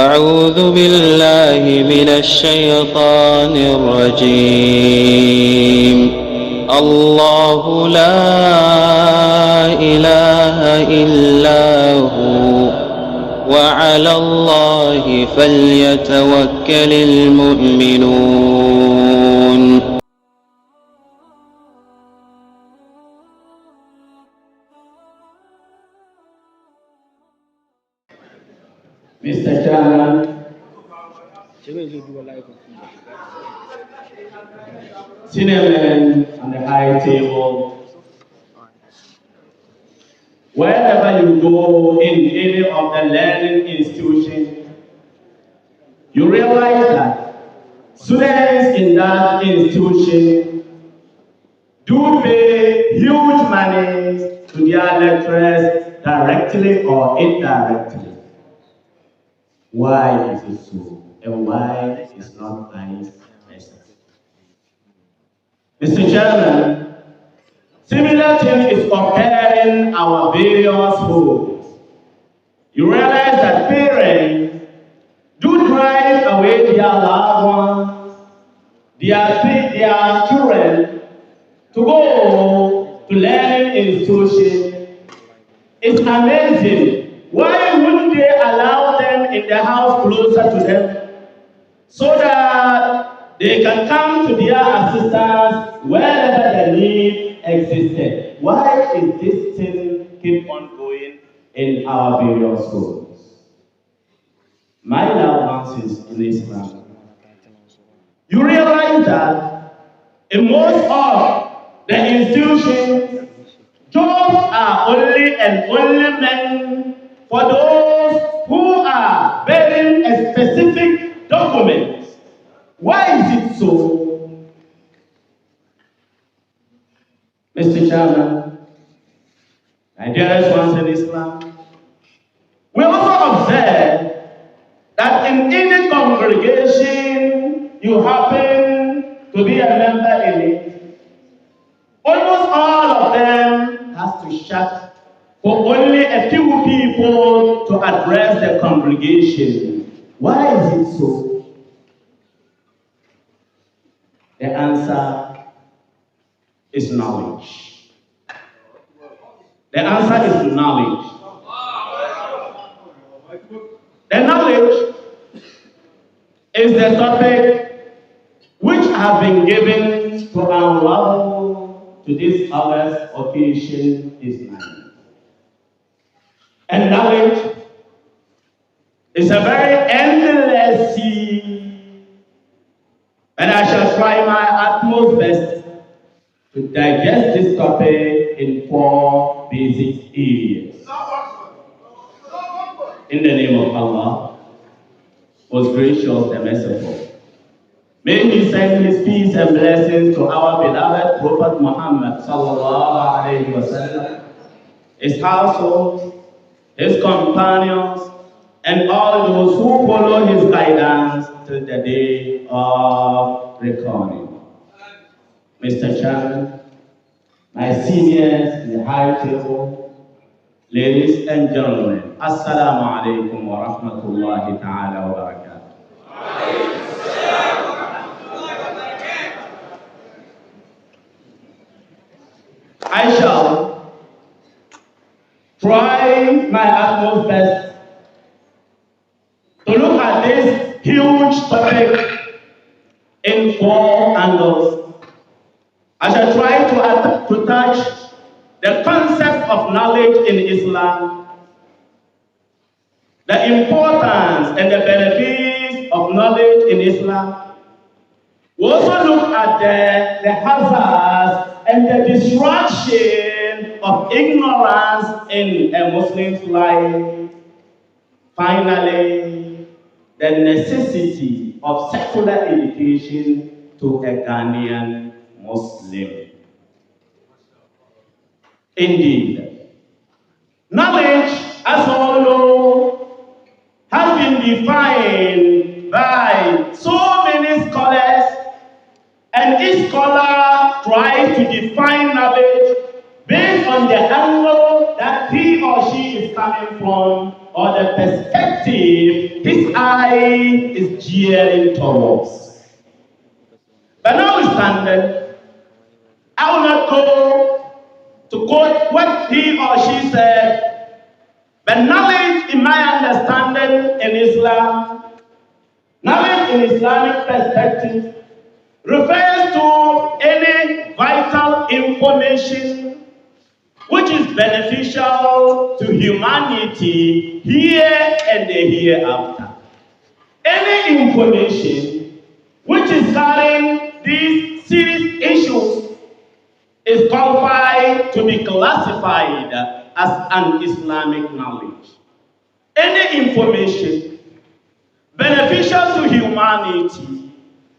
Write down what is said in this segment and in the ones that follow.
أعوذ بالله من الشيطان الرجيم. الله لا إله إلا هو وعلى الله فليتوكل المؤمنون. Mr. Chairman, senior men on the high table, wherever you go in any of the learning institutions, you realize that students in that institution do pay huge money to their lecturers directly or indirectly. Why is it so? And why is not vice versa? Mr. Chairman, similar thing is occurring in our various homes. You realize that parents do drive away their loved ones, their children, to go to learning institutions. It's amazing. Why wouldn't they allow them in the house closer to them so that they can come to their assistance wherever the need existed? Why is this thing keep on going in our various schools? My loved ones in Islam, you realize that in most of the institutions, jobs are only and only meant for those who are bearing a specific document. Why is it so? Mr. Chairman, my dearest ones in Islam, we also observe that in any congregation you happen to be a member in it, almost all of them has to shut for only a few people to address the congregation. Why is it so? The answer is knowledge. The answer is knowledge. The knowledge is the topic which have been given to unravel to this August occasion this night. And knowledge is a very endless sea, and I shall try my utmost best to digest this topic in 4 basic areas. In the name of Allah, most gracious and merciful, may He send His peace and blessings to our beloved Prophet Muhammad sallallahu alaihi wasallam, his household, his companions, and all those who follow his guidance till the day of reckoning. Mr. Chairman, my seniors in the high table, ladies and gentlemen, Assalamu alaikum wa rahmatullahi ta'ala wa barakatuh. I shall try my utmost best to look at this huge topic in 4 angles. I shall try to touch the concept of knowledge in Islam, the importance and the benefits of knowledge in Islam. We also look at the hazards and the distraction of ignorance in a Muslim's life. Finally, the necessity of secular education to a Ghanaian Muslim. Indeed, knowledge, as all know, has been defined by so many scholars, and each scholar tries to define knowledge based on the angle that he or she is coming from or the perspective his eye is jeering towards. But notwithstanding, I will not go to quote what he or she said, but knowledge in my understanding in Islam, knowledge in Islamic perspective, refers to any vital information which is beneficial to humanity here and the hereafter. Any information which is carrying these serious issues is qualified to be classified as an Islamic knowledge. Any information beneficial to humanity,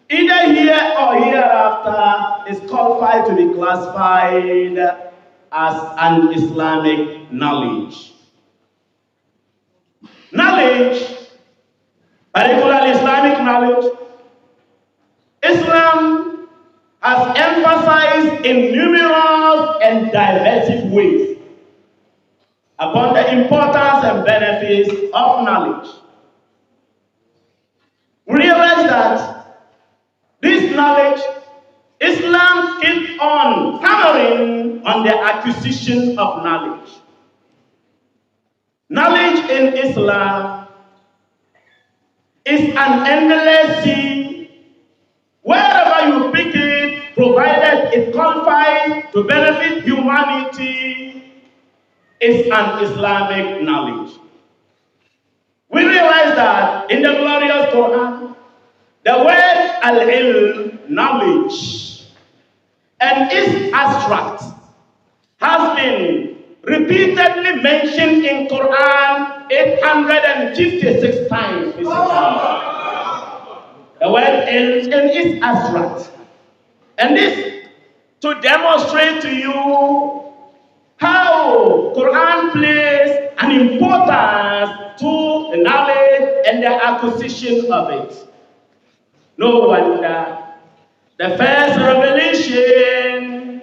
either here or hereafter, is qualified to be classified as an Islamic knowledge. Knowledge, particularly Islamic knowledge, Islam has emphasized in numerous and diverse ways upon the importance and benefits of knowledge. We realize that this knowledge, Islam keeps on hammering on the acquisition of knowledge. Knowledge in Islam is an endless sea. Wherever you pick it, provided it qualifies to benefit humanity, is an Islamic knowledge. We realize that in the glorious Quran, the word al-ilm, knowledge, and its abstract has been repeatedly mentioned in Quran 856 times. The word ilm and its abstract. And this to demonstrate to you how Quran plays an importance to the knowledge and the acquisition of it. No wonder the first revelation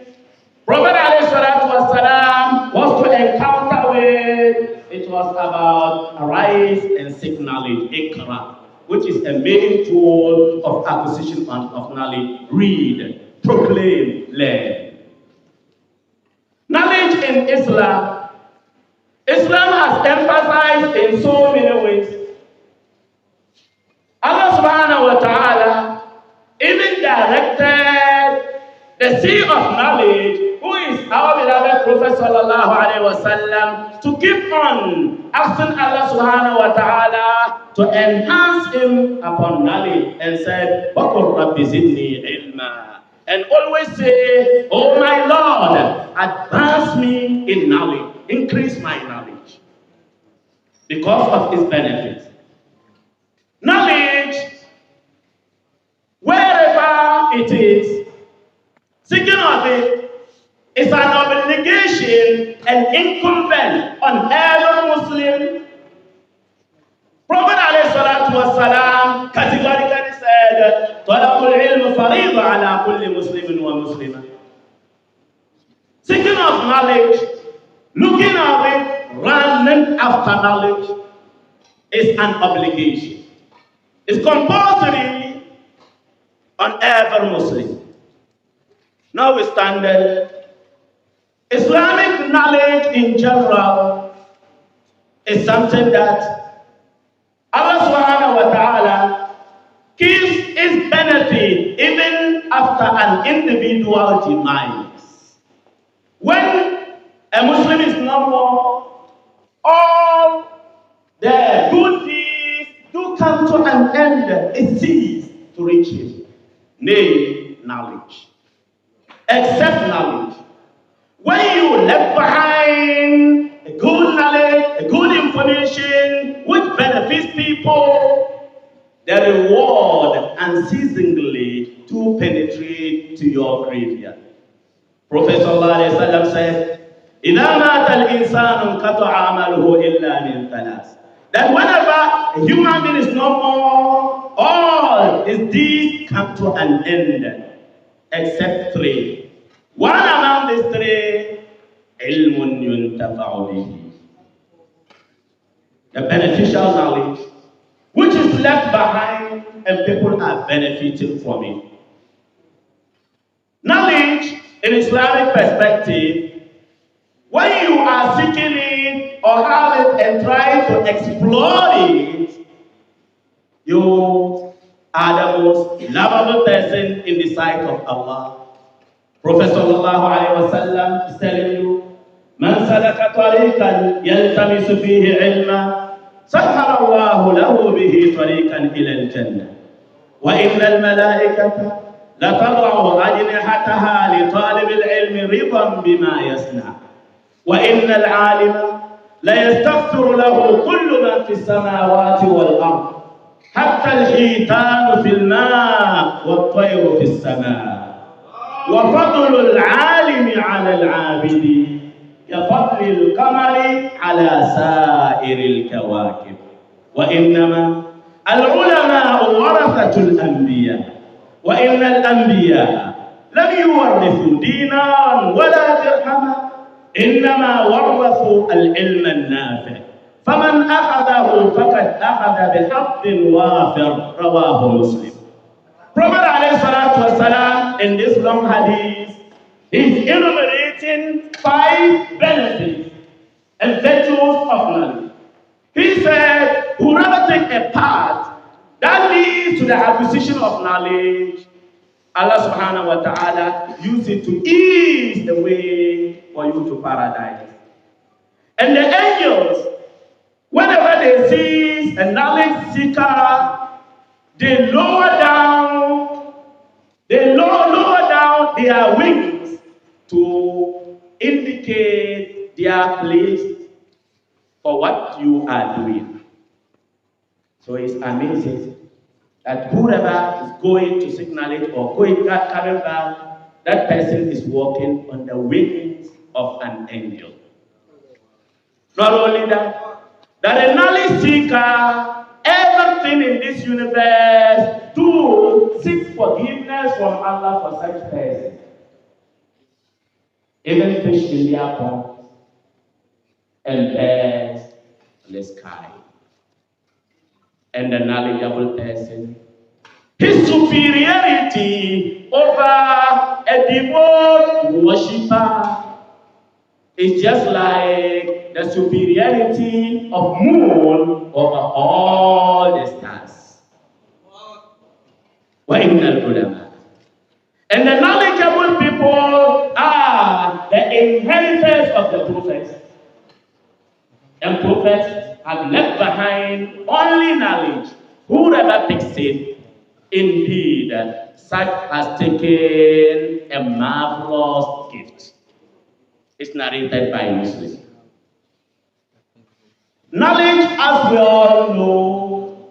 Prophet ﷺ was to encounter with, it was about arise and seek knowledge, Iqra, which is a main tool of acquisition of knowledge. Read, proclaim, learn. Knowledge in Islam, Islam has emphasized in so many ways. Allah subhanahu wa ta'ala even directed the sea of knowledge, who is our beloved Prophet sallallahu alaihi wasallam, to keep on asking Allah subhanahu wa ta'ala to enhance him upon knowledge, and said, وَقُلْ رَبِّ زِدْنِي عِلْمًا, and always say, oh my Lord, advance me in knowledge, increase my knowledge, because of its benefits. Knowledge, wherever it is, seeking of it is an obligation and incumbent on every Muslim. Prophet ﷺ categorically said, طَلَبُ الْعِلْمِ فَرِيضَةٌ عَلَى كُلِّ مُسْلِمٍ وَمُسْلِمَةٍ. Seeking of knowledge, looking at it, running after knowledge is an obligation. It's compulsory on every Muslim. Notwithstanding, Islamic knowledge in general is something that Allah subhanahu wa ta'ala gives its benefit even after an individual demise. When a Muslim is no more, all the good deeds do come to an end. It ceases to reach him. Nay, knowledge. Except knowledge. When you left behind a good knowledge, a good information which benefits people, the reward unceasingly to penetrate to your graveyard. Prophet sallallahu alaihi wasallam said, إِذَا مَاتَ الْإِنسَانُ انْقَطَعَ عَمَلُهُ إِلَّا مِنْ ثَلَاثٍ. That whenever a human being is no more, all his deeds come to an end, except three. One among these three, عِلْمٌ يُنْتَفَعُ بِهِ. The beneficial knowledge, left behind and people are benefiting from it. Knowledge in Islamic perspective, when you are seeking it or have it and try to explore it, you are the most lovable person in the sight of Allah. Prophet sallallahu alaihi wasallam is telling you, "Man salaka tariqan yaltamisu fihi ilma, sahhara Allahu lahu bihi tariqan ila al-jannah. Wa inna al-malaikata la tad'u ajnihataha li talib al-ilmi ridan bima yasna. Wa inna al-'alima la yastaghfiru lahu kullu man fi as-samawati wal-ard, hatta al-hitan fi al-ma' wat-tayru fi as-sama'. وفضل العالم على العابد كفضل القمر على سائر الكواكب وإنما العلماء ورثة الأنبياء وإن الأنبياء لم يورثوا دينارا ولا درهما إنما ورثوا العلم النافع فمن أخذه فقد أخذ بحظ وافر." رواه مسلم. Prophet ﷺ in this long hadith is enumerating 5 benefits and virtues of knowledge. He said, whoever takes a path that leads to the acquisition of knowledge, Allah subhanahu wa ta'ala use it to ease the way for you to paradise. And the angels, whenever they see a knowledge seeker, they lower down their wings to indicate their place for what you are doing. So it's amazing that whoever is going to seek knowledge or coming back, that person is walking on the wings of an angel. Not only that a knowledge seeker, everything in this universe to seek forgiveness from Allah for such person. Even fish in their ponds and birds in the sky. And the knowledgeable person, his superiority over a devout worshipper is just like the superiority of moon over all the stars. And the knowledgeable people are the inheritors of the prophets. And prophets have left behind only knowledge. Whoever takes it, indeed, such has taken a marvelous gift. It's narrated by Muslims. Knowledge, as we all know,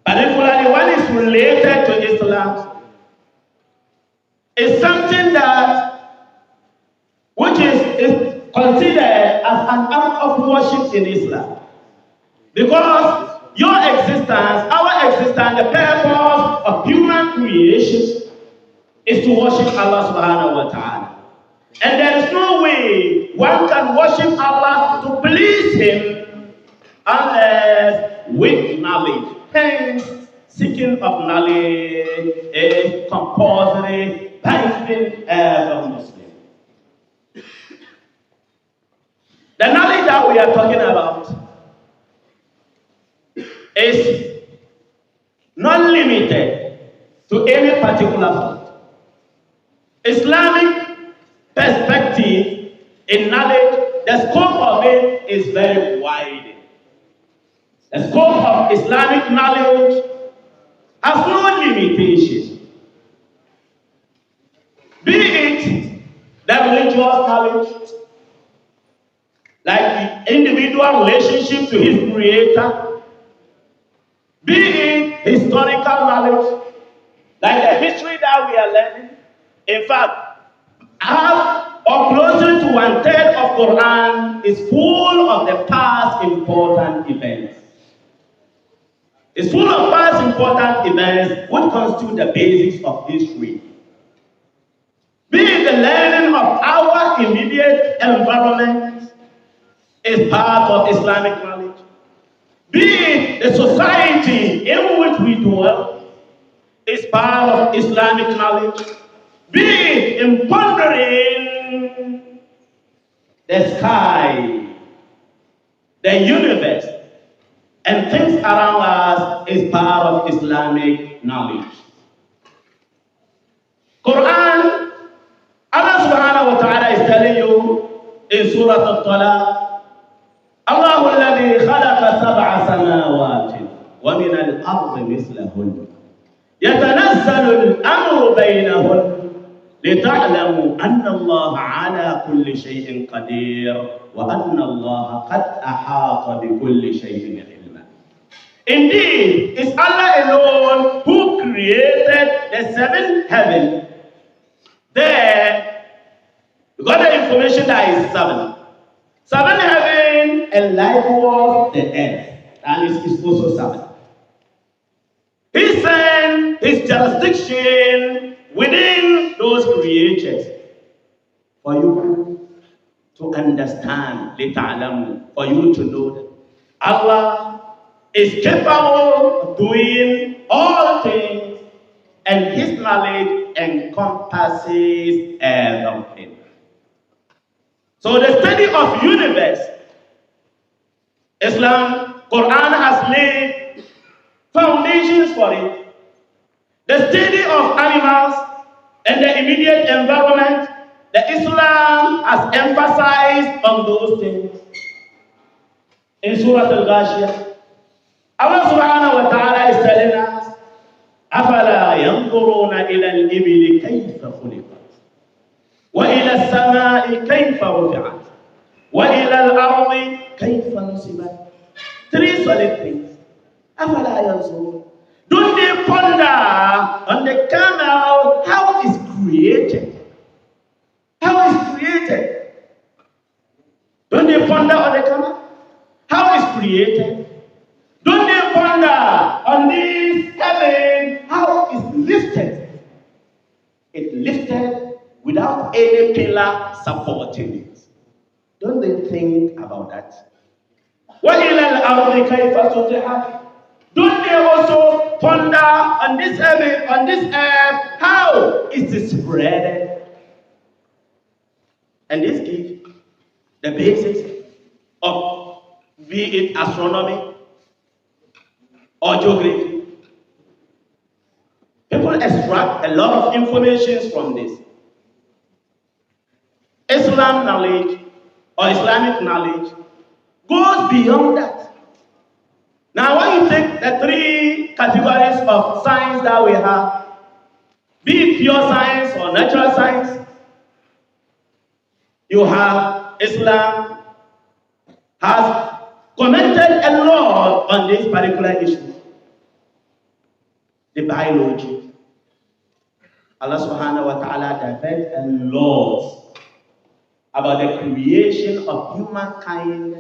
particularly when it's related to Islam, is something which is considered as an act of worship in Islam. Because your existence, our existence, the purpose of human creation is to worship Allah subhanahu wa ta'ala. And there is no way one can worship Allah to please Him unless with knowledge. Hence, seeking of knowledge is compulsory by every Muslim. The knowledge that we are talking about is not limited to any particular field. Islamic perspective in knowledge, the scope of it is very wide. The scope of Islamic knowledge has no limitation. Be it the religious knowledge, like the individual relationship to his creator, be it historical knowledge, like the history that we are learning. In fact, half or closer to 1/3 of Quran is full of the past important events. It's full of past important events which constitute the basics of history. Be it the learning of our immediate environment is part of Islamic knowledge. be it the society in which we dwell, is part of Islamic knowledge. Be it in pondering the sky, the universe, and things around us is part of Islamic knowledge. Quran, Allah subhanahu wa ta'ala is telling you in Surah Al-Talaq, الله الذي خلق سبع سماوات ومن الأرض مثلهن يتنزل الأمر بينهن لتعلموا أن الله على كل شيء قدير وأن الله قد أحاط بكل شيء علما. Indeed, it's Allah alone who created the seventh heaven. There, you got the information that is seven. Seven heaven and likewise the earth. And it's also seven. He sent his jurisdiction within those creatures for you to understand, for you to know that Allah is capable of doing all things and his knowledge encompasses everything. So the study of universe, Islam, Quran has laid foundations for it. The study of animals and the immediate environment, the Islam has emphasized on those things. In Surah Al-Ghashiyah, Allah subhanahu wa ta'ala is telling us, أَفَلَا يَنْظُرُونَ إِلَى الْإِبِلِ كَيْفَ خُلِقَتْ وَإِلَى السَّمَاءِ كَيْفَ رُفِعَتْ وَإِلَى الْأَرْضِ كَيْفَ نُصِبَتْ. Three solid things. أَفَلَا يَنْظُرُونَ. Don't they ponder on the camel how it's created? How it's created? Don't they ponder on the camel how it's created? Don't they ponder on this heaven how it's lifted? It lifted without any pillar supporting it. Don't they think about that? وَإِلَى الْأَرْضِ كَيْفَ سُطِحَتْ. Don't they also ponder on this heaven, on this earth, how is it spread? And this gives the basics of, be it astronomy or geography. People extract a lot of information from this. Islam knowledge or Islamic knowledge goes beyond that. Now, when you take the three categories of science that we have, be it pure science or natural science, you have Islam has commented a lot on this particular issue. The biology. Allah subhanahu wa ta'ala diverted a lot about the creation of humankind.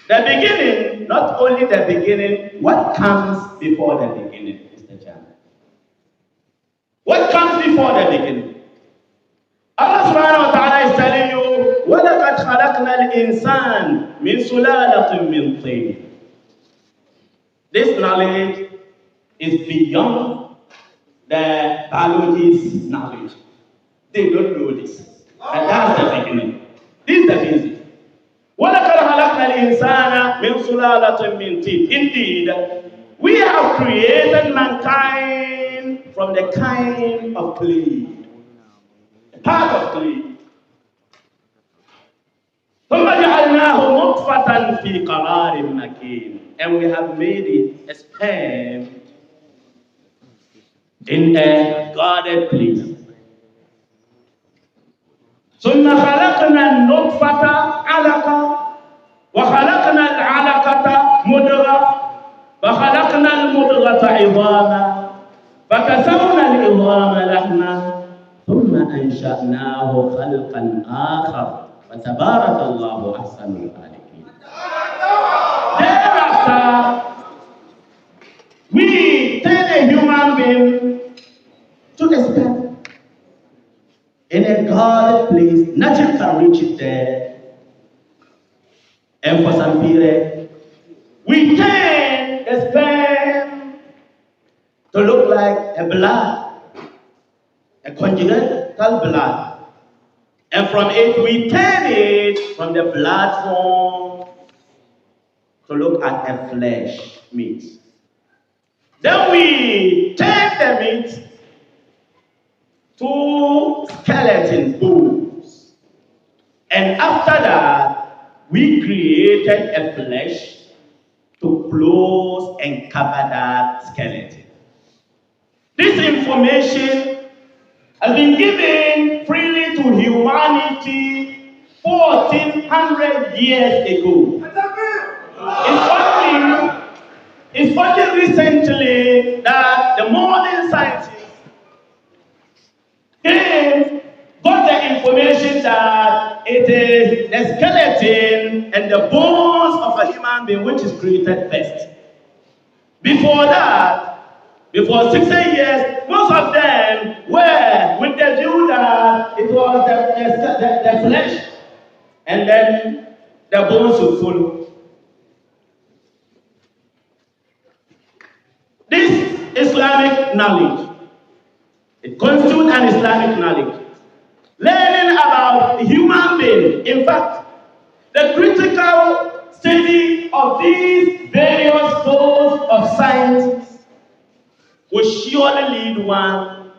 The beginning, not only the beginning, what comes before the beginning is the Jannah. What comes before the beginning? Allah subhanahu wa ta'ala is telling you, وَلَقَدْ خَلَقْنَا الْإِنسَانَ مِنْ سُلَالَةٍ مِنْ طِينٍ. This knowledge is beyond the biologist's knowledge. They don't know this. And that's the beginning. This is the basic. وَلَقَدْ خَلَقْنَا الْإِنسَانَ مِنْ سُلَالَةٍ مِنْ طِينٍ. Indeed, we have created mankind from the kind of clay. A part of clay. ثُمَّ جَعَلْنَاهُ نُطْفَةً فِي قَرَارٍ مَكِينٍ. And we have made it a sperm in a guarded place. ثُمَّ خَلَقْنَا النُّطْفَةَ عَلَقَةً وَخَلَقْنَا الْعَلَقَةَ مُضْغَةً فَخَلَقْنَا الْمُضْغَةَ عِظَامًا فَكَسَوْنَا الْعِظَامَ لَحْمًا ثُمَّ أَنشَأْنَاهُ خَلْقًا آخَرَ فَتَبَارَكَ اللَّهُ أَحْسَنُ الْخَالِقِينَ. Thereafter, we turn a human being to a sperm. In a guarded place, nothing can reach it there. And for some period, we turn to look like a blood, a congenital blood. And from it, we turn it from the blood form to look at a flesh meat. Then we turn the meat to skeleton bones. And after that, we created a flesh to close and cover that skeleton. This information has been given freely to humanity 1400 years ago. It's only recently that the modern scientists got the information that it is the skeleton and the bones of a human being which is created first. Before that, before 60 years, most of them were with the view that it was the flesh and then the bones would follow. This Islamic knowledge, it constitutes an Islamic knowledge. Learning about the human being, in fact, the critical study of these various fields of science will surely lead one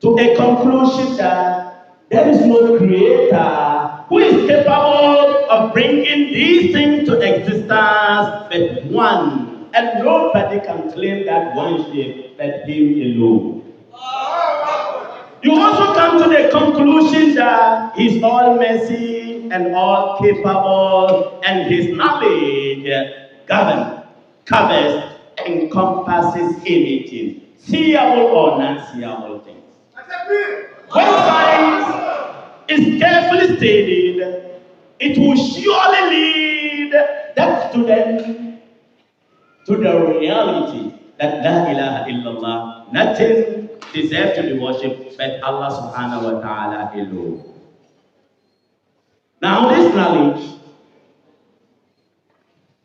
to a conclusion that there is no creator who is capable of bringing these things to existence but one. And nobody can claim that one shape but him alone. You also come to the conclusion that he's all mercy and all capable, and his knowledge governs, covers, encompasses anything, seeable or non-seeable things. When science is carefully stated, it will surely lead that student to the reality that La ilaha illallah, nothing deserves to be worshipped but Allah subhanahu wa ta'ala alone. Now this knowledge,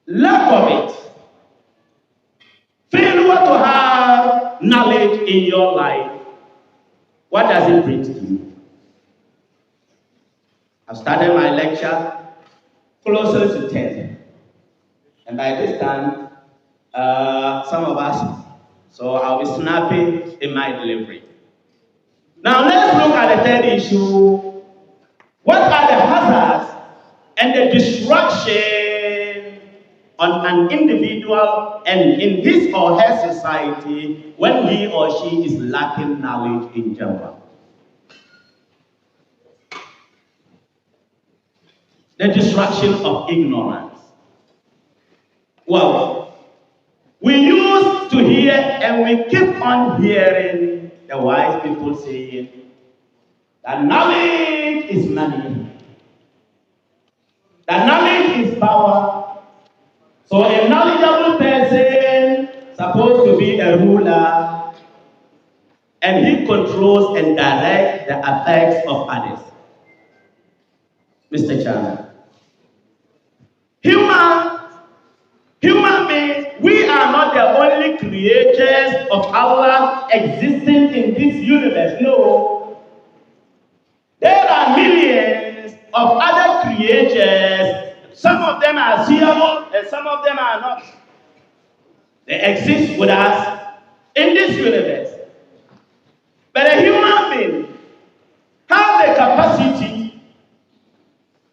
lack of it, failure to have knowledge in your life, what does it bring to you? I've started my lecture closer to 10. And by this time, some of us, so I'll be snappy in my delivery. Now let's look at the third issue. What are the hazards and the distraction on an individual and in his or her society when he or she is lacking knowledge in general? The distraction of ignorance. Well, we used to hear and we keep on hearing the wise people saying that knowledge is money, that knowledge is power. So a knowledgeable person is supposed to be a ruler and he controls and directs the affairs of others. Mr. Chairman, human beings, we are not the only creatures of Allah existing in this universe. No. There are millions of other creatures. Some of them are seeable and some of them are not. They exist with us in this universe. But a human being has the capacity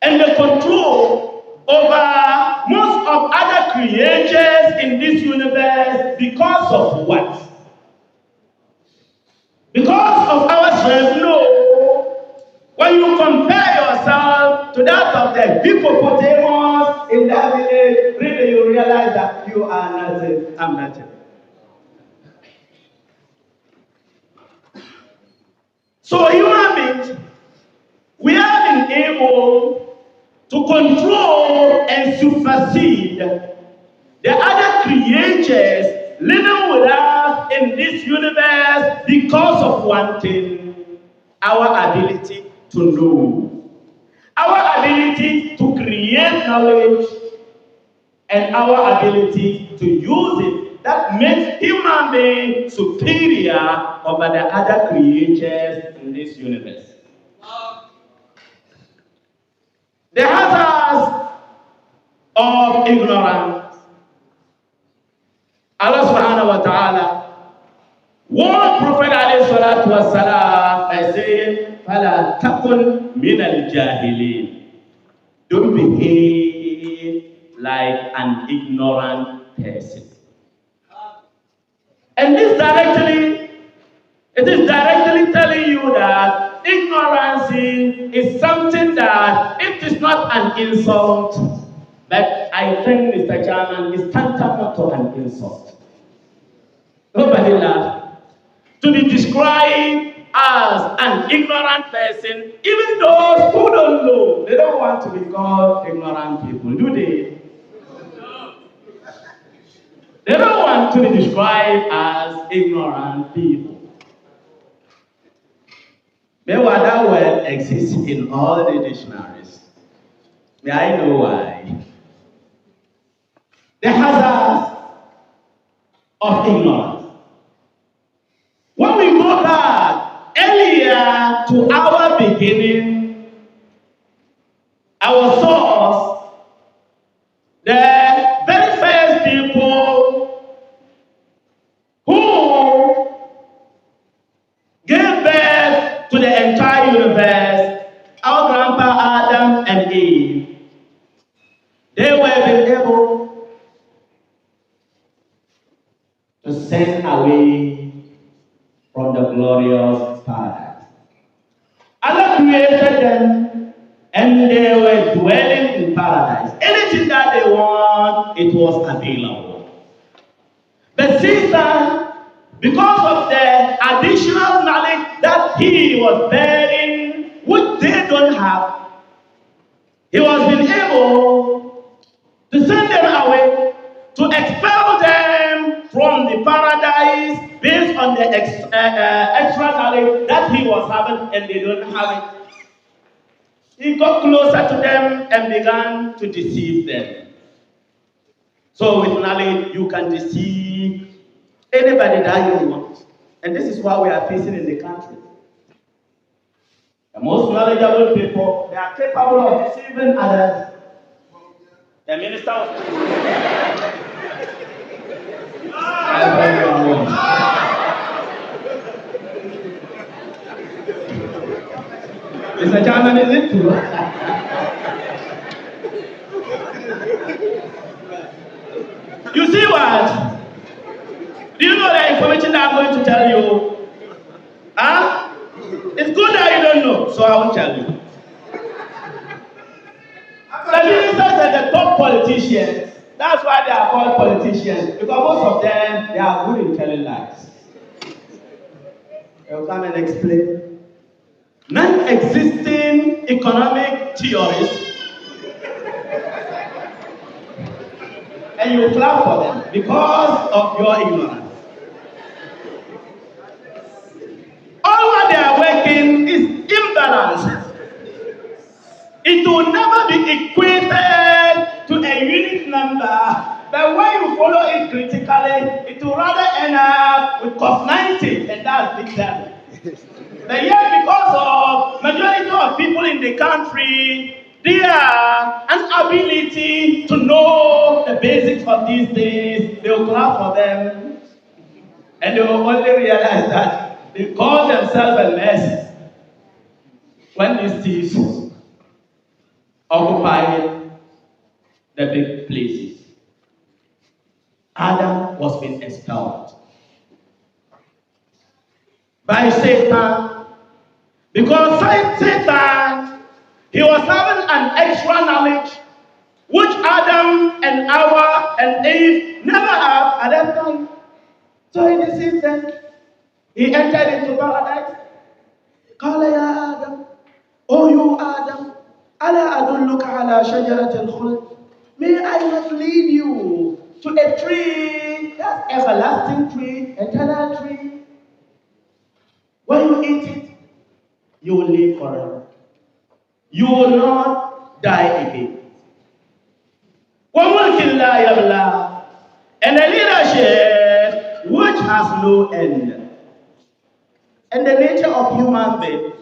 and the control over most of other creatures in this universe because of what? Because of our strength? No. When you compare yourself to that of the hippopotamus in that village, really you realize that you are nothing. I'm nothing. So human beings, we have been able to control and supersede the other creatures living with us in this universe because of one thing: our ability to know, our ability to create knowledge, and our ability to use it that makes human beings superior over the other creatures in this universe. The hazards of ignorance. Allah subhanahu wa ta'ala warned Prophet alayhi salatu wasalam by saying, فَلَا تَكُنْ مِنَ الْجَاهِلِينَ. Don't behave like an ignorant person. And it is directly telling you that ignorance is something that it is not an insult, but I think, Mr. Chairman, is tantamount to an insult. Nobody laughs. To be described as an ignorant person, even those who don't know, they don't want to be called ignorant people, do they? They don't want to be described as ignorant people. Maybe that word exists in all the dictionaries. May I know why? The hazards of ignorance. When we go back earlier to our beginning, our source, the very first people who gave birth to the entire universe, our grandpa Adam and Eve, they were able to send away from the glorious paradise. Allah created them and they were dwelling in paradise. Anything that they want, it was available. But Satan, because of the additional knowledge that he was bearing, which they don't have, he was being able to send them away, to expel them from the paradise based on the extra knowledge that he was having and they don't have it. He got closer to them and began to deceive them. So with knowledge, you can deceive anybody that you want. And this is what we are facing in the country. The most knowledgeable people, they are capable of deceiving others. The minister of Mr. Chairman, is it true? You see what? Do you know the information that I'm going to tell you? Huh? It's good that you don't know, so I will tell you. The ministers and the top politicians, that's why they are called politicians, because most of them, they are good in telling lies. They will come and explain. Non-existing economic theories, and you clap for them because of your ignorance. All what they are working is imbalance. It will never be equated to a unit number, but when you follow it critically, it will rather end up with cos 90, and that's big time. But yet, because of majority of people in the country, their inability to know the basics of these things, they will clap for them, and they will only realize that they call themselves a mess when these thieves occupy the big places. Adam was being expelled by Satan, because Satan, he was having an extra knowledge which Adam and Hawa and Eve never had at that time. So he deceived them. He entered into paradise. Qala ya Adam, oh you Adam, ala adulluka ala shajaratil khuld. May I not lead you to a tree, that everlasting tree, eternal tree. When you eat it, you will live forever. You will not die again. وَمُلْكٍ لَا يَبْلَى. And the leadership has no end. And the nature of human being.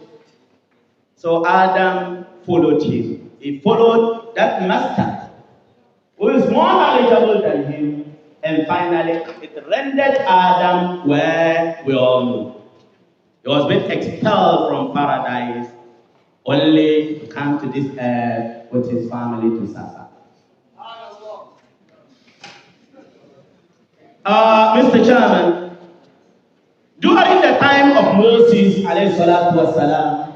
So Adam followed him. He followed that master who is more knowledgeable than him. And finally, it rendered Adam where we all know. He was being expelled from paradise only to come to this earth with his family to suffer. Mr. Chairman, during the time of Moses, alayhi salatu wasalam,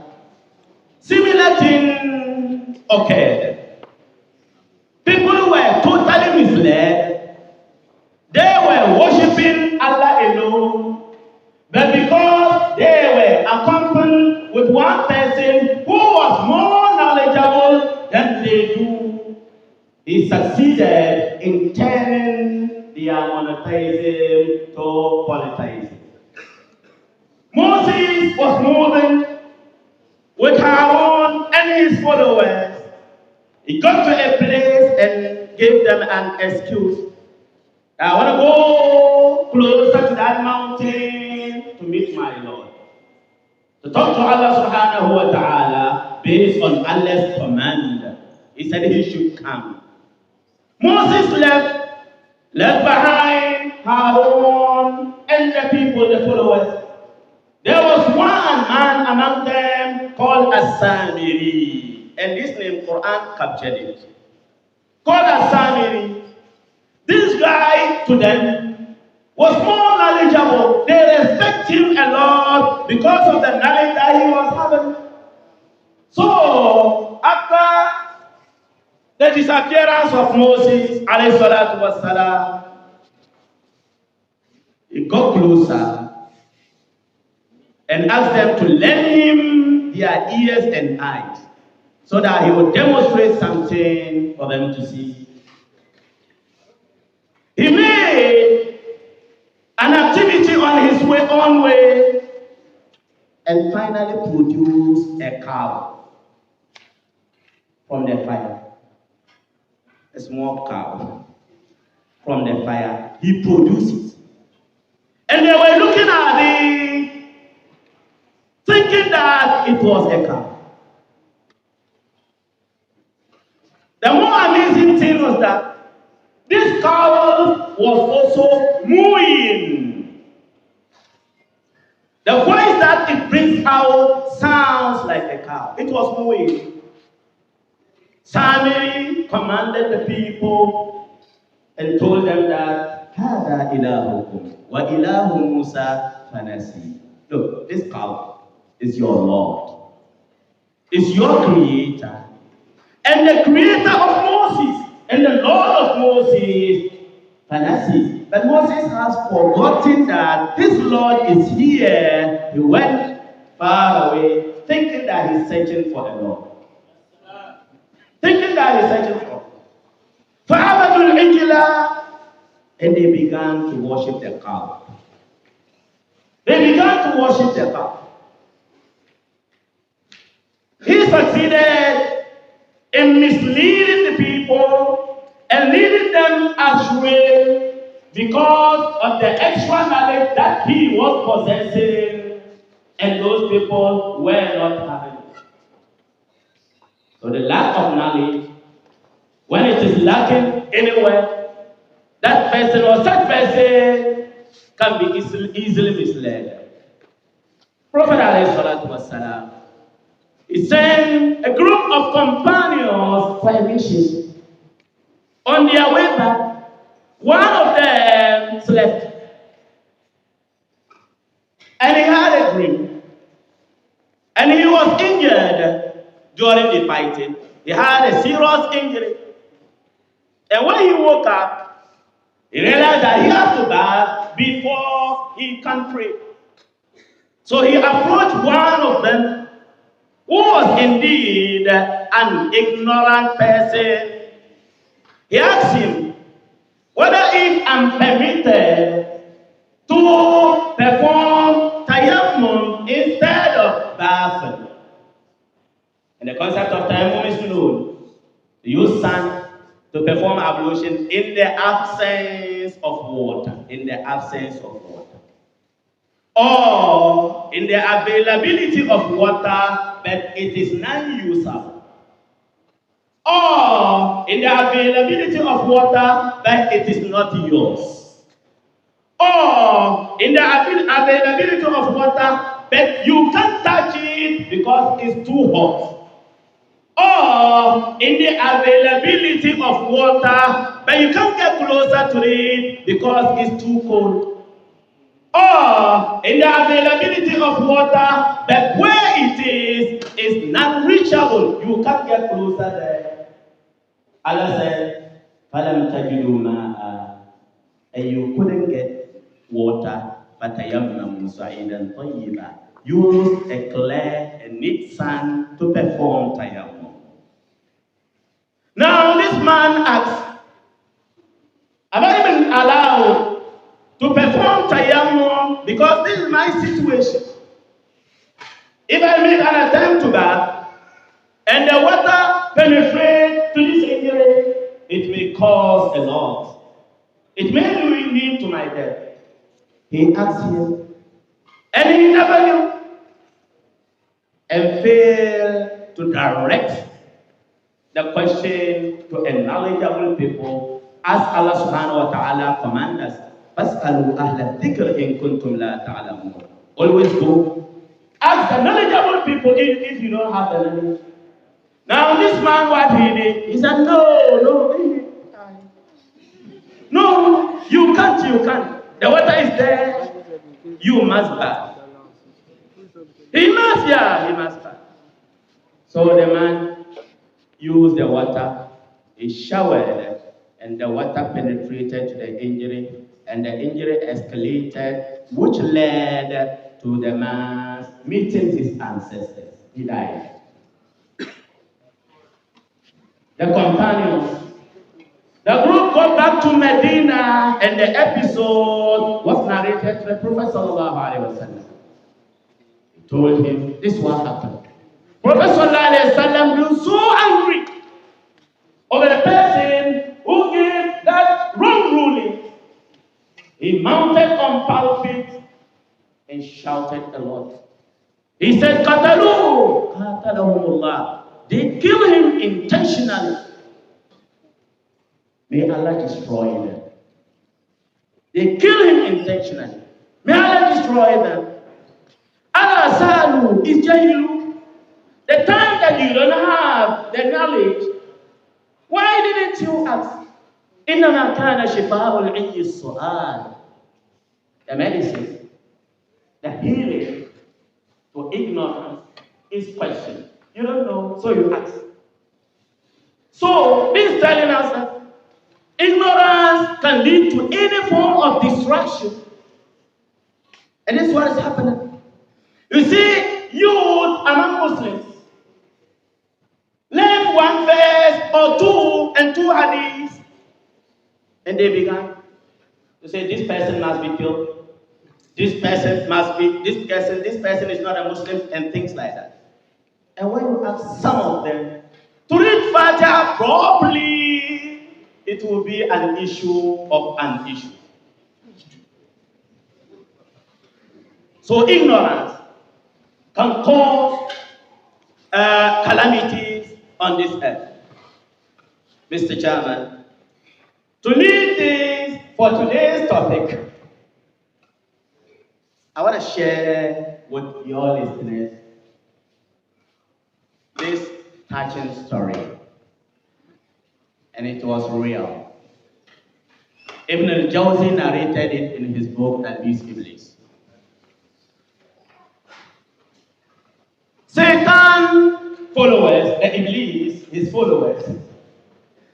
similar thing occurred. People were totally misled. They were worshipping Allah alone, but because they were accompanied with one person who was more knowledgeable than they do, he succeeded in turning their monotheism to polytheism. Moses was moving with Aaron and his followers. He got to a place and gave them an excuse. I want to go closer to that mountain to meet my Lord. To talk to Allah subhanahu wa ta'ala based on Allah's command. He said he should come. Moses left behind Aaron and the people, the followers. There was one man among them called As-Samiri. And this name, Quran captured it. Called As-Samiri. This guy to them was more knowledgeable. They respect him a lot because of the knowledge that he was having. So, after the disappearance of Moses, alayhi salatu wasalam, he got closer and asked them to lend him their ears and eyes so that he would demonstrate something for them to see. He made an activity on his own way and finally produced a cow from the fire. A small cow from the fire. He produced it. And they were looking at it, thinking that it was a cow. The more amazing thing was that this cow was also mooing. The voice that it brings out sounds like a cow. It was mooing. Samiri commanded the people and told them that Hada ilahukum wa ilahu Musa fanasi. Look, this cow is your Lord. Is your creator. And the creator of Moses and the Lord of Moses fanasi. But Moses has forgotten that this Lord is here. He went far away thinking that he's searching for the Lord. Thinking that he's searching for. فَعَبَدُوا الْعِجْلَ, and they began to worship the cow. They began to worship the cow. He succeeded in misleading the people and leading them astray because of the extra knowledge that he was possessing and those people were not having. So the lack of knowledge, when it is lacking anywhere, that person or such person can be easily misled. Prophet alayhi salatu wasalam, he sent a group of companions for a mission. On their way back, one of them slept. And he had a dream. And he was injured during the fighting. He had a serious injury. And when he woke up, he realized that he had to bath before he can pray. So he approached one of them, who was indeed an ignorant person. He asked him whether if I'm permitted to perform tayammum instead of bathing. And the concept of tayammum is known. You use sand to perform ablution in the absence of water. In the absence of water. or in the availability of water, but it is non-usable, or in the availability of water, but it is not yours, or in the availability of water, but you can't touch it because it's too hot, or in the availability of water, but you can't get closer to it because it's too cold, or in the availability of water, but where it is not reachable, you can't get closer there. Allah said, "Falam tajidu ma'a," and you couldn't get water, fatayammamu sa'idan tayyiba. Use a clear and neat sand to perform tayammum. Now this man asks, "Am I even allowed to perform tayammum because this is my situation? If I make an attempt to bath and the water penetrates to this injury, it may cause a lot. It may lead me to my death." He asked him, and he never knew and failed to direct the question to a knowledgeable people, as Allah subhanahu wa ta'ala commands us. فَاسْأَلُوا أَهْلَ الذِّكْرِ إِن كُنتُمْ لَا تَعْلَمُونَ. Always go. Ask the knowledgeable people if you don't have the knowledge. Now this man, what he did, he said, no, you can't. The water is there. You must bath. He must bath. So the man used the water, he showered, and the water penetrated to the injury, and the injury escalated, which led to the man meeting his ancestors. He died. The companions, the group got back to Medina, and the episode was narrated to the Prophet sallallahu alaihi wasallam. He told him this what happened. Prophet sallallahu alaihi wasallam was so angry over the person who gave that wrong ruling. He mounted on pulpit and shouted a lot. He said, "Qataluhu, qatalahumullah." They killed him intentionally. May Allah destroy them. They killed him intentionally. May Allah destroy them. Allah salu is jahilu. The time that you don't have the knowledge, why didn't you ask? إنما كان شفاء العي السؤال. The medicine, the healing to ignorance is question. You don't know, so you ask. So this is telling us that ignorance can lead to any form of distraction. And this is what is happening. You see, youth among Muslims learn one verse or two and two hadiths, and they began to say this person must be killed, this person is not a Muslim, and things like that. And when you ask some of them to read Fatiha properly, it will be an issue of an issue. So ignorance can cause calamities on this earth. Mr. Chairman, to lead this for today's topic, I want to share with your listeners this touching story. And it was real. Ibn al-Jawzi narrated it in his book, Talbis Iblis. Satan followers, the Iblis, his followers.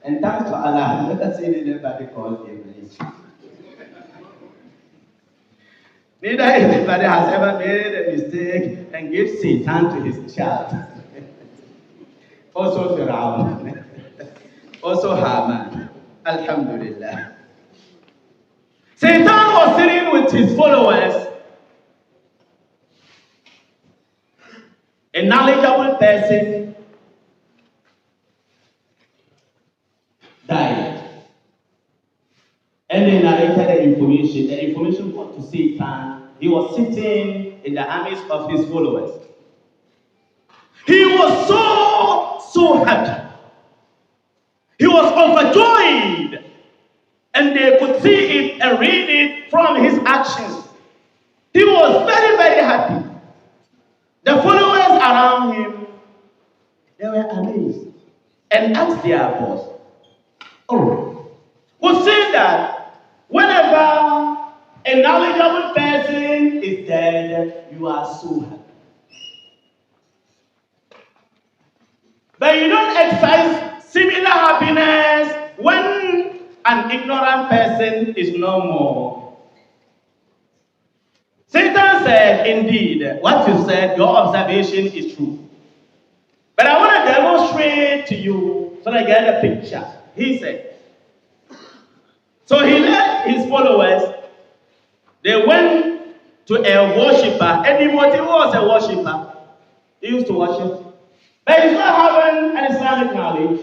And thanks to Allah, let us see anybody called Iblis. Neither anybody has ever made a mistake and gave Satan to his child. Also Firaun. Also Haman. Alhamdulillah. Satan was sitting with his followers. A knowledgeable person died. And they narrated the information. The information got to to Satan, he was sitting in the midst of his followers. He was so happy. He was overjoyed. And they could see it and read it from his actions. He was very, very happy. The followers around him, they were amazed and asked their boss, "Oh, we've seen that whenever a knowledgeable person is dead, you are so happy. But you don't exercise similar happiness when an ignorant person is no more." Satan said, "Indeed, what you said, your observation is true. But I want to demonstrate to you so that I get a picture." He said. So he led his followers. They went to a worshiper. A devotee was a worshiper. He used to worship. But he's not having an Islamic knowledge.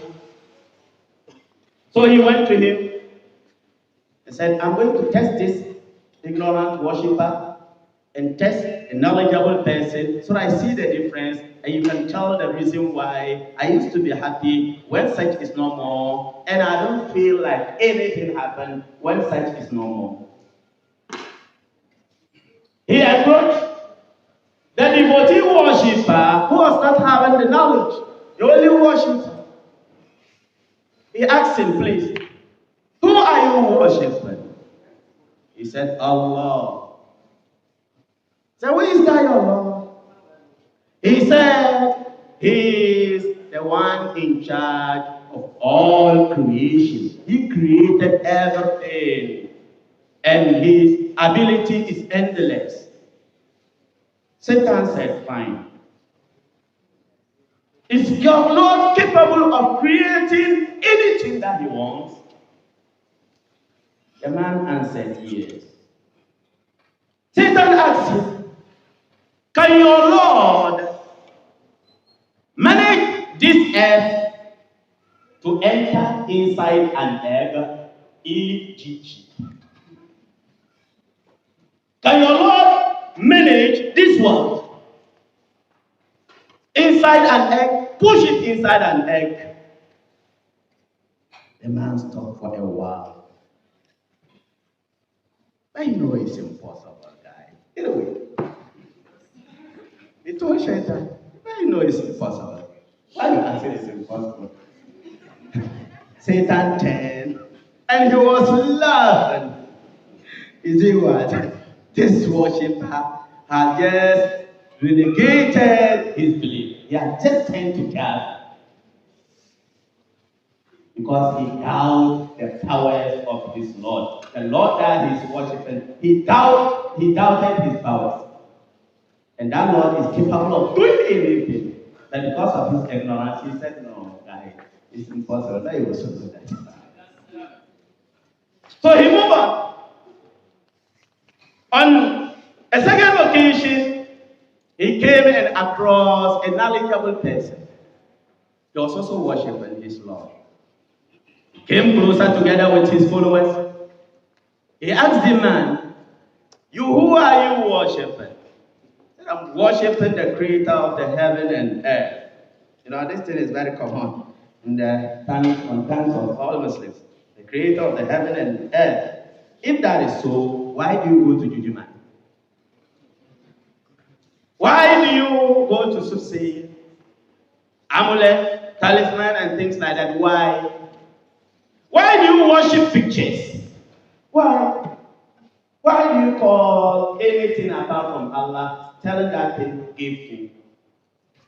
So he went to him and said, "I'm going to test this ignorant worshiper and test a knowledgeable person so that I see the difference and you can tell the reason why I used to be happy when such is no more and I don't feel like anything happened when such is no more." He approached the devotee worshiper who was not having the knowledge, the only worshiper. He asked him, "Please, who are you worshiping?" He said, "Allah." So where is that your Lord? He said, "He is the one in charge of all creation. He created everything. And his ability is endless." Satan said, "Fine. Is your Lord capable of creating anything that he wants?" The man answered, "Yes." Satan asked him, "Can your Lord manage this earth to enter inside an egg, e.g.? Can your Lord manage this world inside an egg, push it inside an egg?" The man stopped for a while. "I know it's impossible, guy. Anyway, he told Satan, "I know it's impossible. Why you answer it's impossible?" Satan turned and he was laughing. You see what? This worshiper had just renegated his belief. He had just turned to God because he doubted the powers of his Lord. The Lord that he's worshiping, he doubted his powers. And that Lord is capable of doing anything. But because of his ignorance, he said, "No, guy, it's impossible." That he was so good at it. So he moved on. On a second occasion, he came and across a knowledgeable person. He was also worshiping his Lord. He came closer together with his followers. He asked the man, who are you worshiping?" He said, "I'm worshiping the creator of the heaven and earth." You know, this thing is very common in the tongues of all Muslims. The creator of the heaven and earth. If that is so, why do you go to Jujuman? Why do you go to soothsaying, amulet, talisman, and things like that? Why? Why do you worship pictures? Why? Why do you call anything apart from Allah, telling that thing give you?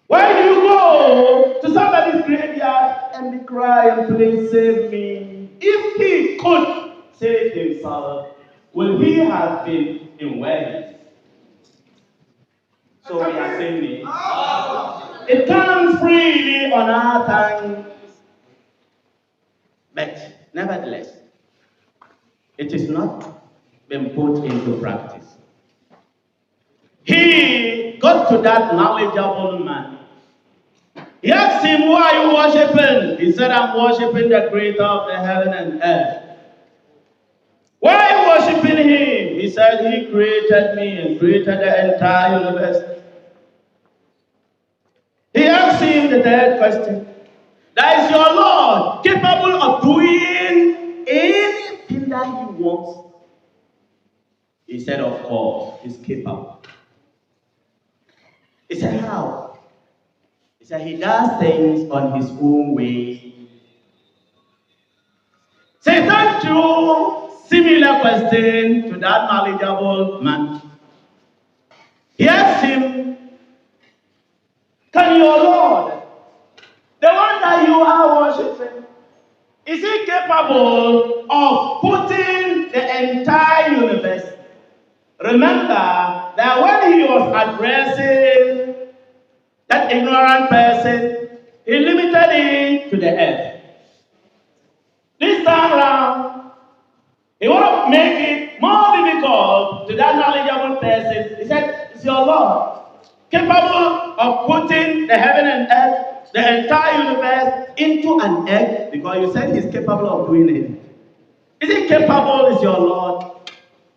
Why do you go to somebody's graveyard and be crying, "Please save me"? If he could save himself, would he have been in where he is? So we are saying it comes freely on our tongue, but nevertheless, it is not been put into practice. He got to that knowledgeable man. He asked him, "Who are you worshiping?" He said, "I'm worshiping the creator of the heaven and earth." "Why are you worshiping him?" He He said he created me and created the entire universe. He asked him the third question. That is your Lord capable of doing anything that he wants? He said, of course, he's capable. He said, how? He said, he does things on his own way. Satan threw similar question to that knowledgeable man. He asked him, can your Lord, the one that you are worshiping, is he capable of putting the entire universe? Remember that when he was addressing that ignorant person, he limited it to the earth. This time around, he wanted to make it more difficult to that knowledgeable person. He said, is your Lord capable of putting the heaven and earth, the entire universe, into an egg? Because you said he's capable of doing it. Is he capable, is your Lord?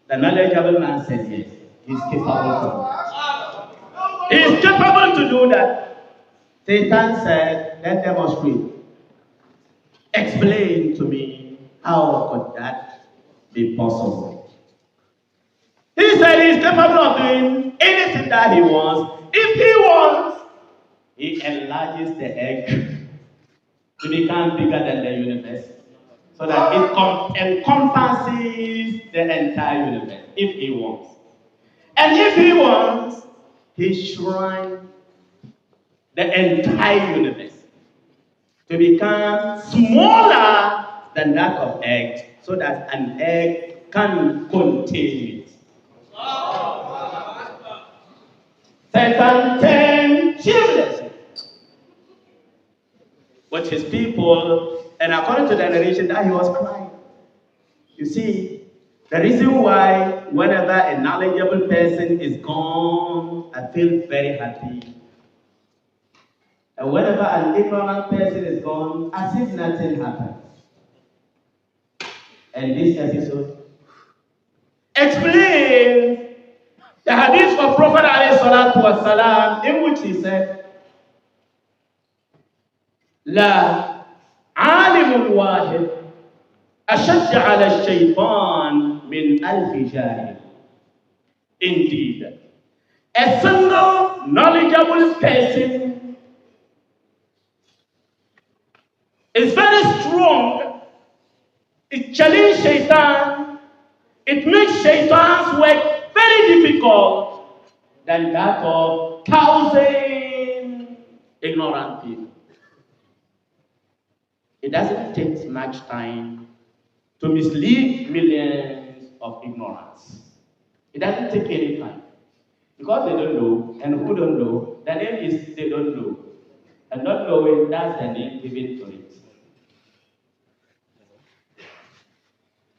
The knowledgeable man said yes. He's capable of it. He is capable to do that. Satan said, let's demonstrate. Explain to me how could that be possible. He said he's capable of doing anything that he wants. If he wants, he enlarges the egg to become bigger than the universe, so that it encompasses the entire universe, if he wants. And if he wants, he shrines the entire universe to become smaller than that of egg, so that an egg can contain it. Satan turned shameless with his people, and according to the narration, that he was crying. You see, the reason why whenever a knowledgeable person is gone, I feel very happy. And whenever an ignorant person is gone, as if nothing happened. And this episode explains the hadith of Prophet ﷺ, in which he said, لا عالم واحد أشد على الشيطان من ألف جاهل. Indeed, a single knowledgeable person is very strong. It challenges Shaitan. It makes Shaitan's work very difficult than that of 1,000 ignorant people. It doesn't take much time to mislead millions of ignorance. It doesn't take any time. Because they don't know, and who don't know, the name is they don't know. And not knowing, that's the name given to it.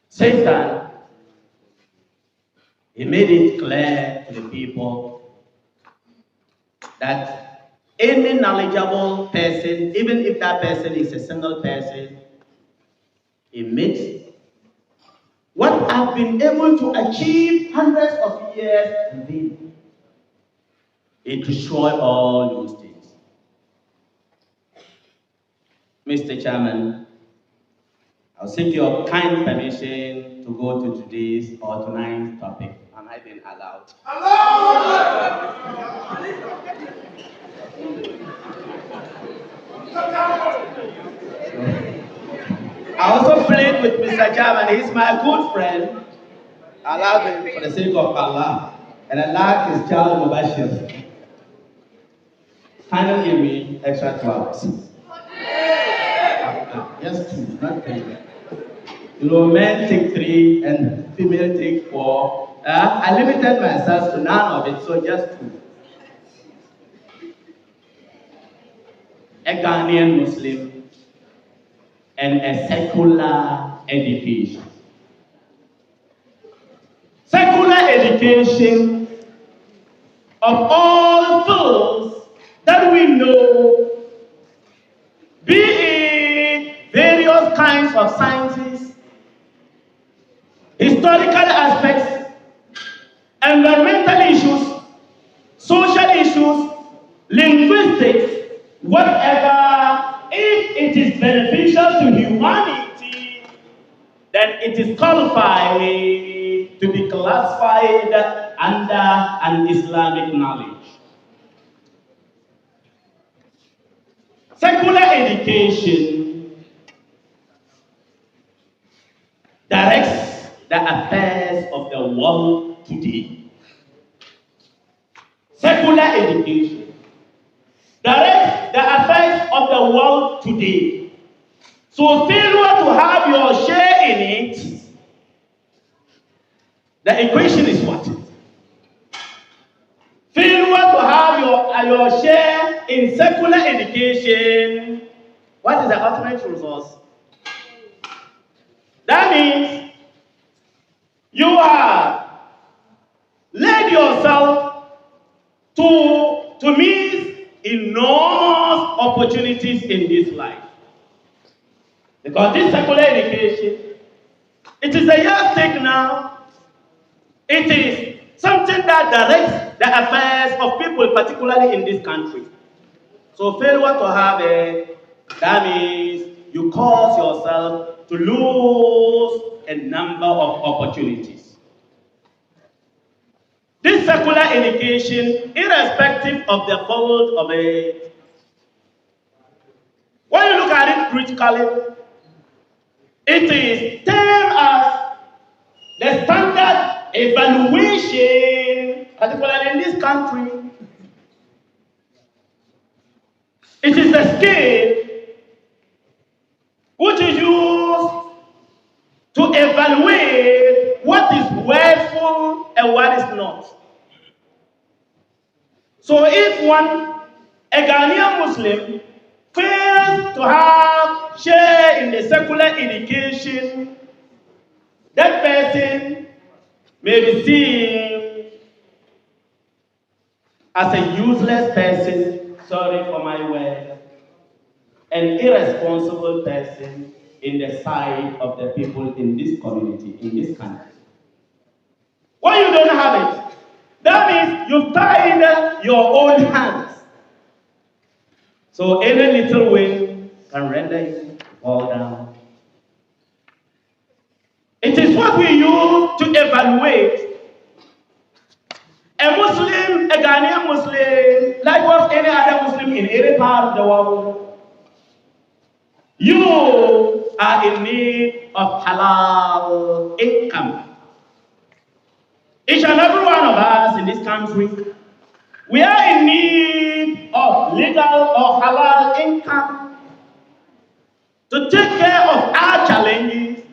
Satan, he made it clear to the people that any knowledgeable person, even if that person is a single person, he makes what I've been able to achieve hundreds of years within. It destroys all those things. Mr. Chairman, I'll seek your kind permission to go to today's or tonight's topic. Am I being allowed? I also plead with Mr. Chairman. He's my good friend. I love him for the sake of Allah. And I like his child Mubashir. Kindly give me extra 2 hours. Just 2, not 3. You know, men take 3 and female take 4. I limited myself to none of it, so just 2. A Ghanaian Muslim and a secular education. Secular education of all fields that we know, be it various kinds of sciences, historical aspects, environmental issues, social issues, linguistics, whatever, if it is beneficial to humanity, then it is qualified to be classified under an Islamic knowledge. Secular education directs the affairs of the world today. Secular education directs the affairs of the world today. So failure to have your share in it, the equation is what? Failure to have your share in secular education, what is the ultimate result? That means you have led yourself to miss enormous opportunities in this life. Because this secular education, it is a yardstick now. It is something that directs the affairs of people, particularly in this country. So failure to have it, that means you cause yourself to lose a number of opportunities. This secular education, irrespective of the fault of it, when you look at it critically, it is termed as the standard evaluation, particularly in this country. It is the scale which is used to evaluate what is worthful and what is not. So if a Ghanaian Muslim, fails to have share in the secular education, that person may be seen as a useless person, sorry for my word, an irresponsible person in the sight of the people in this community, in this country. When you don't have it, that means you've tied your own hands. So any little wind can render you fall down. It is what we use to evaluate a Muslim, a Ghanaian Muslim, like what any other Muslim in any part of the world. You are in need of halal income. Each and every one of us in this country, we are in need of legal or halal income to take care of our challenges,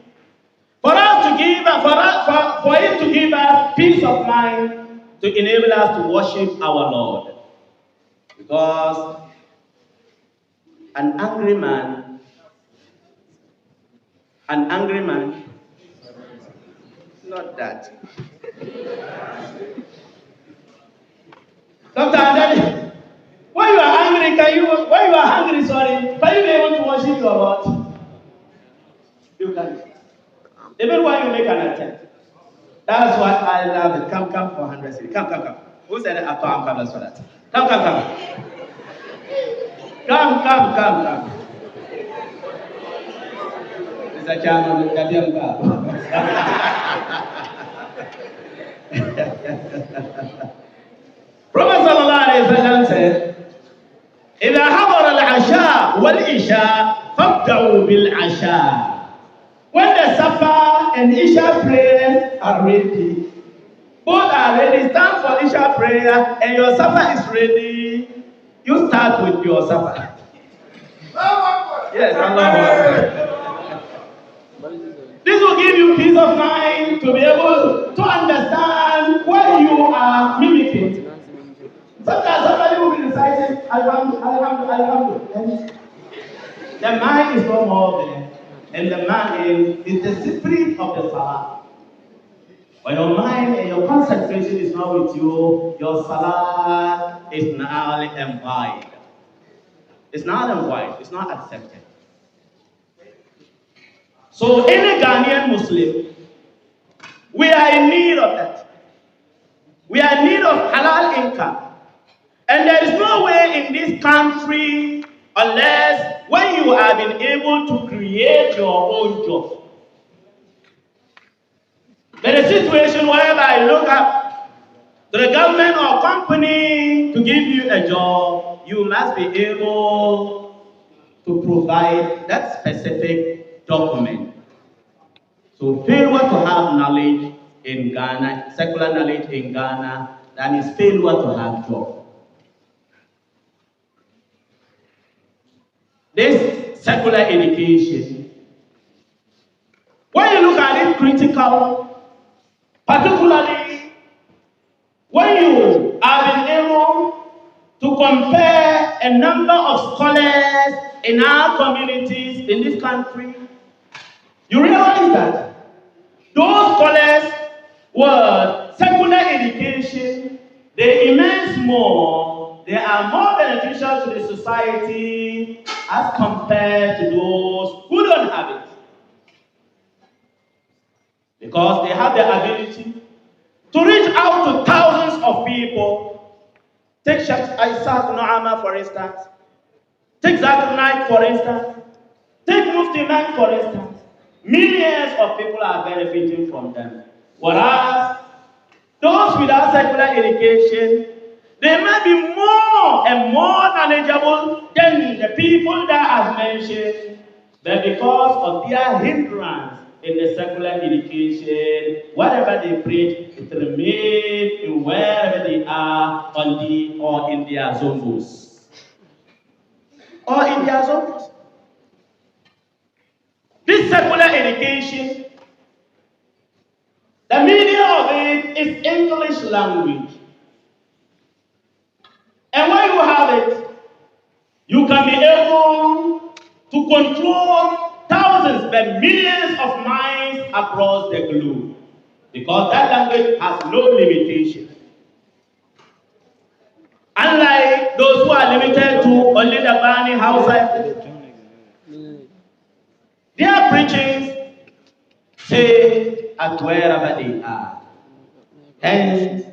for us to give, for it to give us peace of mind, to enable us to worship our Lord. Because an angry man, not that. Dr. Andani, when you are angry, can you be able to worship your Lord? You can. Even when you make an attempt. That's what I love it. Come for 100 cities. Come. Who said it? I'm for that. Come. Come. Mr. Chairman, Prophet sallallahu alayhi wa sallam said, إذا حضر العشاء والعشاء فابدأوا بالعشاء. When the Safa and Isha prayers are ready, both are ready, stand for Isha prayer, and your Safa is ready, you start with your Safa. Yes, Allah. This will give you peace of mind to be able to understand what you are mimicking. Sometimes somebody will be reciting, Alhamdulillah, and the mind is no more there. And the mind is the spirit of the salah. When your mind and your concentration is not with you, your salah is null and void. It's null and void. It's not accepted. So any Ghanaian Muslim, we are in need of that. We are in need of halal income. And there is no way in this country unless when you have been able to create your own job. There is a situation whereby you look up to the government or company to give you a job, you must be able to provide that specific document. So failure to have knowledge in Ghana, secular knowledge in Ghana, that is failure to have job. This secular education, when you look at it critical, particularly when you have been able to compare a number of scholars in our communities in this country, you realize that those scholars were secular education, they immense more, they are more beneficial to the society as compared to those who don't have it. Because they have the ability to reach out to thousands of people. Take Sheikh Isaac Noama, for instance. Take Zakir Naik, for instance. Take Mufti Naik, for instance. Millions of people are benefiting from them. Whereas those without secular education, they may be more and more knowledgeable than the people that I've mentioned, but because of their hindrance in the secular education, whatever they preach, it remains in wherever they are on the or in their zones. Or in their zones. This secular education, the meaning of it is English language. And when you have it, you can be able to control thousands, but millions of minds across the globe. Because that language has no limitation. Unlike those who are limited to only the Bani household, their preachings say at wherever they are. And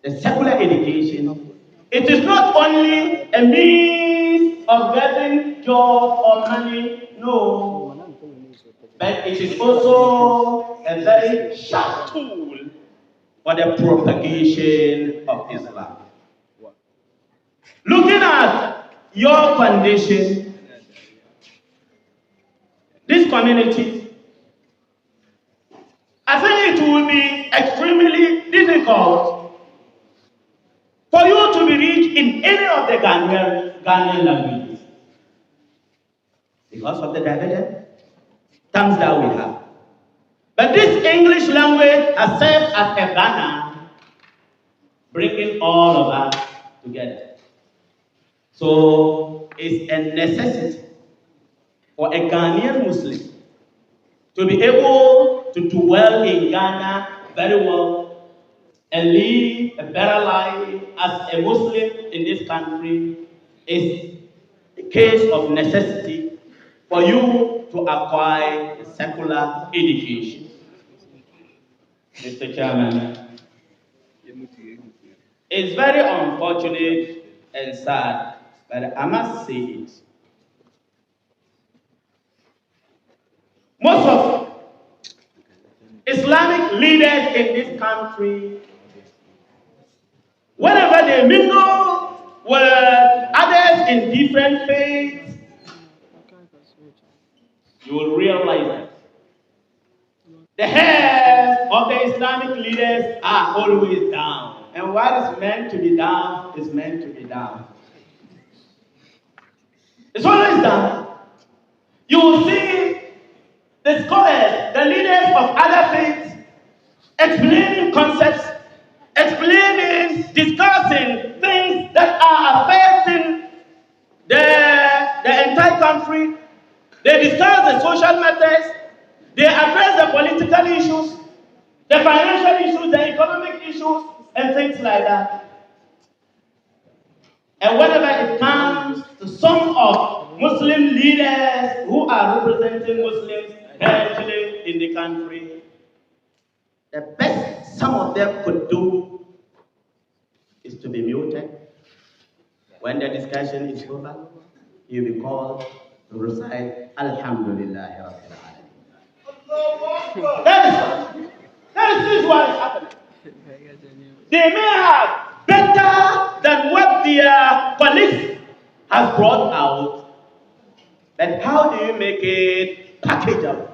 the secular education, it is not only a means of getting job or money, no, but it is also a very sharp tool for the propagation of Islam. Looking at your condition, this community, I think it will be extremely difficult for you to be rich in any of the Ghanaian languages because of the dividend terms that we have. But this English language has served as a banner, bringing all of us together. So it's a necessity for a Ghanaian Muslim to be able to do well in Ghana very well and live a better life as a Muslim in this country is a case of necessity for you to acquire a secular education. Mr. Chairman, it's very unfortunate and sad, but I must say it. Most of Islamic leaders in this country, whenever they mingle with others in different faiths, you will realize that the heads of the Islamic leaders are always down. And what is meant to be down is meant to be down. It's always down. You will see the scholars, the leaders of other faiths, explaining concepts, explaining, discussing things that are affecting the entire country. They discuss the social matters, they address the political issues, the financial issues, the economic issues, and things like that. And whenever it comes to some of Muslim leaders who are representing Muslims currently in the country, the best some of them could do be muted. When the discussion is over, you'll be called to recite Alhamdulillah Rabbil Alameen. That is what is happening. They may have better than what their colleagues have brought out, but how do you make it packageable?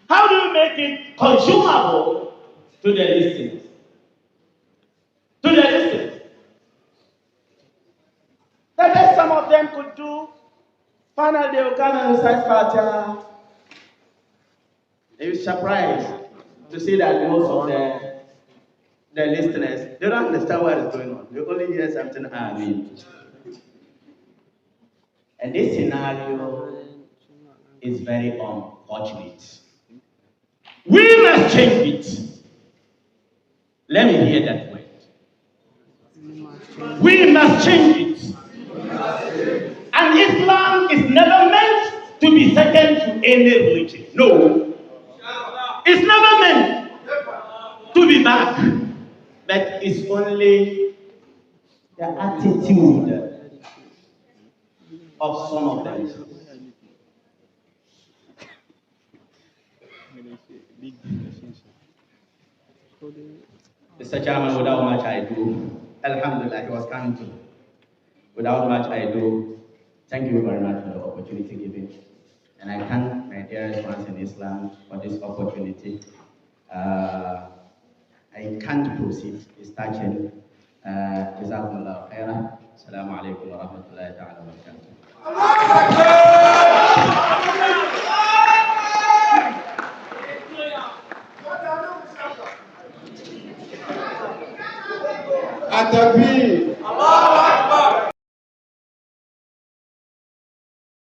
How do you make it consumable to the listeners? To the listeners. The best some of them could do, finally they will come and recite Fatiha. You're surprised to see that most of the listeners, they don't understand what is going on. They only hear something, Amen. And this scenario is very unfortunate. We must change it. Let me hear that word. We must change it. And Islam is never meant to be second to any religion. No. It's never meant to be back. But it's only the attitude of some of them. Mr. Chairman, without much I do, Alhamdulillah, he was coming to. Without much I do, thank you very much for the opportunity given. And I thank my dearest ones in Islam for this opportunity. I can't proceed. It's touching. Jazakumullah khairan. Assalamu alaikum wa rahmatullahi ta'ala wa barakatuh. Atabi.